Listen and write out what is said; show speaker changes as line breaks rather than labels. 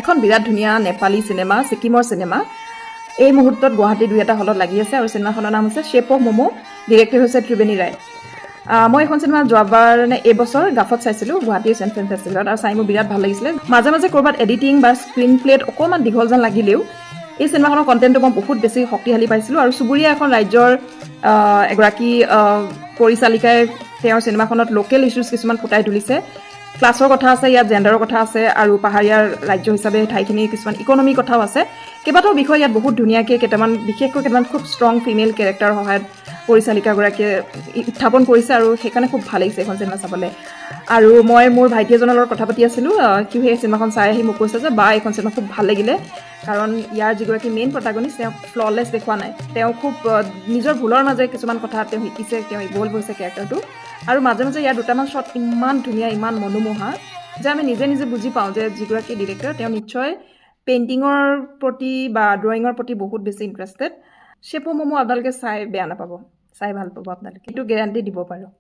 এখন বিৰাট ধুনীয়া নেপালী চিনেমা, ছিকিমৰ চিনেমা। এই মুহূৰ্তত গুৱাহাটী 2-এটা হলত লাগি আছে আৰু চিনেমাখনৰ নাম হৈছে শ্বেপ অফ ম'ম', ডিৰেক্টৰ হৈছে ত্ৰিবেণী ৰায়। মই এখন চিনেমা যোৱাবাৰ এইবছৰ গাফত চাইছিলোঁ গুৱাহাটীৰ চেণ্ট ফিল্ম ফেষ্টিভেলত, আৰু চাই মোৰ বিৰাট ভাল লাগিছিলে। মাজে মাজে ক'ৰবাত এডিটিং বা স্ক্ৰীন প্লেত অকণমান দীঘল যেন লাগিলেও এই চিনেমাখনৰ কণ্টেণ্টটো মই বহুত বেছি শক্তিশালী পাইছিলোঁ। আৰু চুবুৰীয়া এখন ৰাজ্যৰ এগৰাকী পৰিচালিকাই তেওঁৰ চিনেমাখনত লোকেল ইছ্যুজ কিছুমান ফুটাই তুলিছে। ক্লাছৰ কথা আছে, ইয়াত জেণ্ডাৰৰ কথা আছে, আৰু পাহাৰীয়া ৰাজ্য হিচাপে ঠাইখিনি কিছুমান ইকনমিৰ কথাও আছে। কেইবাটাও বিষয় ইয়াত বহুত ধুনীয়াকৈ বিশেষকৈ কেইটামান খুব ষ্ট্ৰং ফিমেল কেৰেক্টাৰৰ সহায়ত পৰিচালিকাগৰাকীয়ে উত্থাপন কৰিছে, আৰু সেইকাৰণে খুব ভাল লাগিছে এইখন চিনেমা চাবলৈ। আৰু মই মোৰ ভাইটি এজনৰ লগত কথা পাতি আছিলোঁ, সিও সেই চিনেমাখন চাই আহি মোক কৈছে যে বা এইখন চিনেমা খুব ভাল লাগিলে, কাৰণ ইয়াৰ যিগৰাকী মেইন প্ৰটাগনিষ্ট তেওঁ ফ্ললেছ দেখুওৱা নাই। তেওঁ খুব নিজৰ ভুলৰ মাজে কিছুমান কথা তেওঁ শিকিছে, তেওঁ ইভলভ হৈছে কেৰেক্টাৰটো। আৰু মাজে মাজে ইয়াৰ দুটামান শ্বট ইমান ধুনীয়া, ইমান মনোমোহা যে আমি নিজে নিজে বুজি পাওঁ যে যিগৰাকী ডিৰেক্টৰ তেওঁ নিশ্চয় পেইণ্টিঙৰ প্ৰতি বা ড্ৰয়িঙৰ প্ৰতি বহুত বেছি ইণ্টাৰেষ্টেড। শ্বেপ অফ ম'ম' আপোনালোকে চাই বেয়া নাপাব, চাই ভাল পাব আপোনালোকে, এইটো গেৰাণ্টি দিব পাৰোঁ।